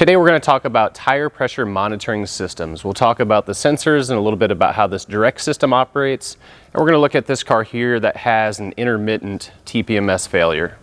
Today we're going to talk about tire pressure monitoring systems. We'll talk about the sensors and a little bit about how this direct system operates. And we're going to look at this car here that has an intermittent TPMS failure.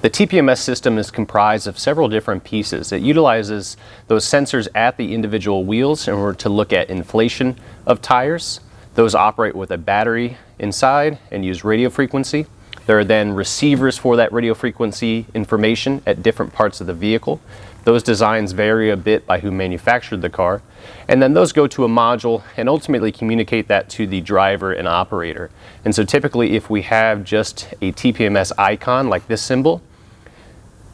The TPMS system is comprised of several different pieces. It utilizes those sensors at the individual wheels in order to look at inflation of tires. Those operate with a battery inside and use radio frequency. There are then receivers for that radio frequency information at different parts of the vehicle. Those designs vary a bit by who manufactured the car. And then those go to a module and ultimately communicate that to the driver and operator. And so typically if we have just a TPMS icon like this symbol,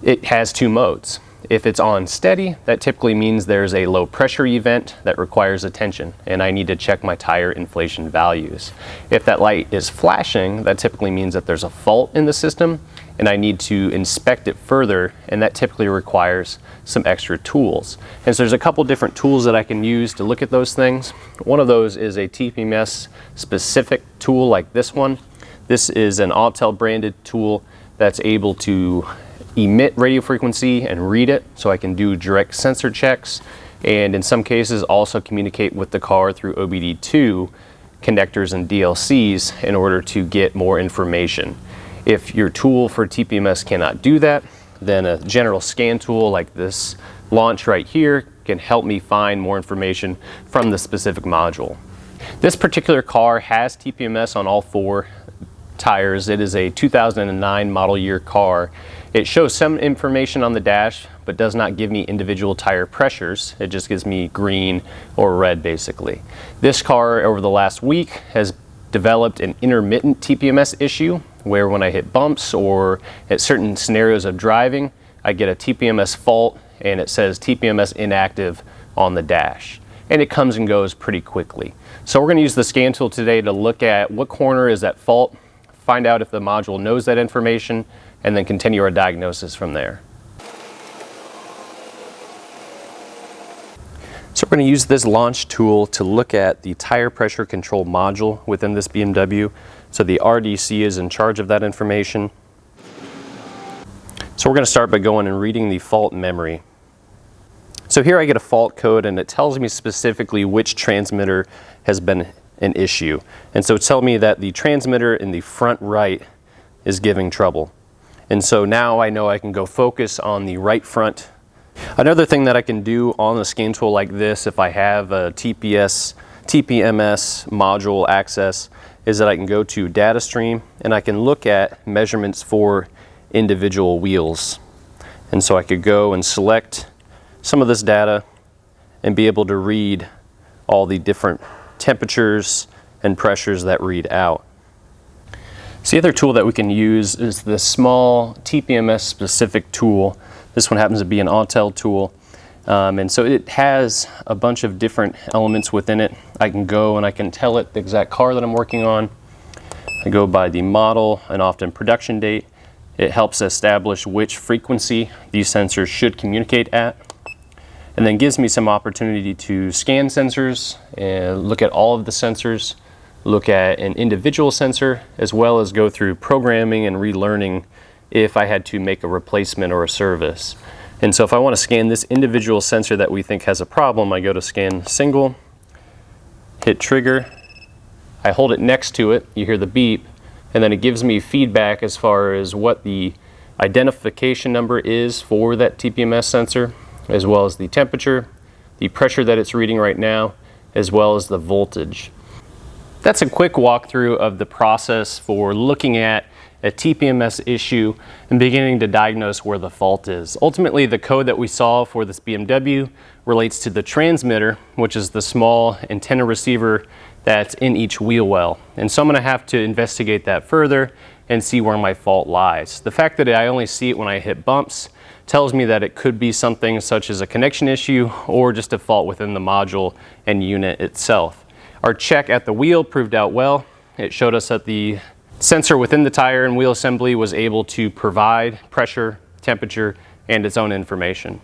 it has two modes. If it's on steady, that typically means there's a low pressure event that requires attention and I need to check my tire inflation values. If that light is flashing, that typically means that there's a fault in the system and I need to inspect it further, and that typically requires some extra tools. And so there's a couple different tools that I can use to look at those things. One of those is a TPMS specific tool like this one. This is an Autel branded tool that's able to emit radio frequency and read it, so I can do direct sensor checks and in some cases also communicate with the car through OBD2 connectors and DLCs in order to get more information. If your tool for TPMS cannot do that, then a general scan tool like this launch right here can help me find more information from the specific module. This particular car has TPMS on all four tires. It is a 2009 model year car. It shows some information on the dash, but does not give me individual tire pressures. It just gives me green or red basically. This car over the last week has developed an intermittent TPMS issue where when I hit bumps or at certain scenarios of driving, I get a TPMS fault and it says TPMS inactive on the dash. And it comes and goes pretty quickly. So we're going to use the scan tool today to look at what corner is at fault, find out if the module knows that information, and then continue our diagnosis from there. So we're going to use this launch tool to look at the tire pressure control module within this BMW. So the RDC is in charge of that information. So we're going to start by going and reading the fault memory. So here I get a fault code and it tells me specifically which transmitter has been an issue. And so it's telling me that the transmitter in the front right is giving trouble. And so now I know I can go focus on the right front. Another thing that I can do on a scan tool like this, if I have a TPMS module access, is that I can go to data stream and I can look at measurements for individual wheels. And so I could go and select some of this data and be able to read all the different temperatures and pressures that read out. So the other tool that we can use is the small TPMS specific tool. This one happens to be an Autel tool. And so it has a bunch of different elements within it. I can go and I can tell it the exact car that I'm working on. I go by the model and often production date. It helps establish which frequency these sensors should communicate at. And then gives me some opportunity to scan sensors and look at all of the sensors, look at an individual sensor, as well as go through programming and relearning if I had to make a replacement or a service. And so if I want to scan this individual sensor that we think has a problem, I go to scan single, hit trigger, I hold it next to it, you hear the beep, and then it gives me feedback as far as what the identification number is for that TPMS sensor, as well as the temperature, the pressure that it's reading right now, as well as the voltage. That's a quick walkthrough of the process for looking at a TPMS issue and beginning to diagnose where the fault is. Ultimately, the code that we saw for this BMW relates to the transmitter, which is the small antenna receiver that's in each wheel well. And so I'm going to have to investigate that further and see where my fault lies. The fact that I only see it when I hit bumps tells me that it could be something such as a connection issue or just a fault within the module and unit itself. Our check at the wheel proved out well. It showed us that the sensor within the tire and wheel assembly was able to provide pressure, temperature, and its own information.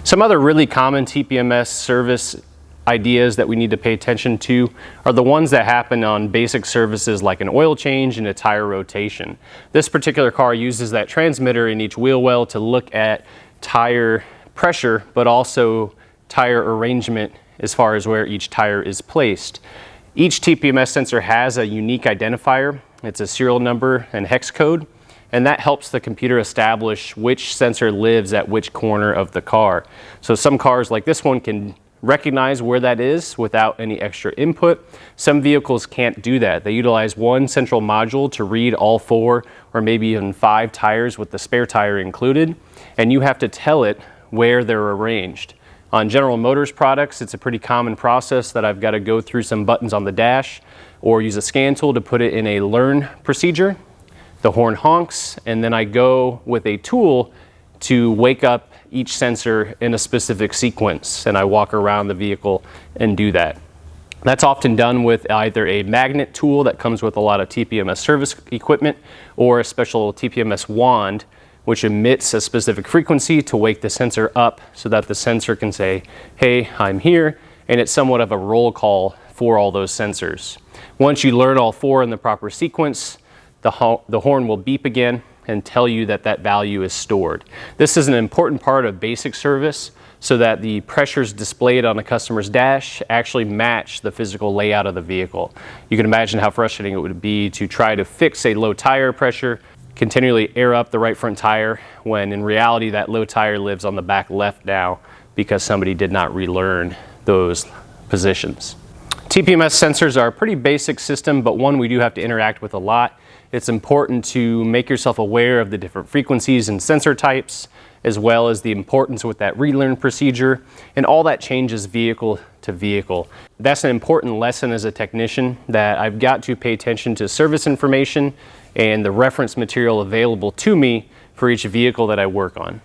Some other really common TPMS service ideas that we need to pay attention to are the ones that happen on basic services like an oil change and a tire rotation. This particular car uses that transmitter in each wheel well to look at tire pressure, but also tire arrangement as far as where each tire is placed. Each TPMS sensor has a unique identifier. It's a serial number and hex code, and that helps the computer establish which sensor lives at which corner of the car. So some cars like this one can recognize where that is without any extra input. Some vehicles can't do that. They utilize one central module to read all 4 or maybe even 5 tires with the spare tire included, and you have to tell it where they're arranged. On General Motors products, it's a pretty common process that I've got to go through some buttons on the dash or use a scan tool to put it in a learn procedure. The horn honks, and then I go with a tool to wake up each sensor in a specific sequence, and I walk around the vehicle and do that. That's often done with either a magnet tool that comes with a lot of TPMS service equipment or a special TPMS wand, which emits a specific frequency to wake the sensor up so that the sensor can say, hey, I'm here, and it's somewhat of a roll call for all those sensors. Once you learn all 4 in the proper sequence, the horn will beep again and tell you that that value is stored. This is an important part of basic service so that the pressures displayed on a customer's dash actually match the physical layout of the vehicle. You can imagine how frustrating it would be to try to fix a low tire pressure, continually air up the right front tire, when in reality that low tire lives on the back left now because somebody did not relearn those positions. TPMS sensors are a pretty basic system, but one we do have to interact with a lot. It's important to make yourself aware of the different frequencies and sensor types, as well as the importance with that relearn procedure, and all that changes vehicle to vehicle. That's an important lesson as a technician, that I've got to pay attention to service information and the reference material available to me for each vehicle that I work on.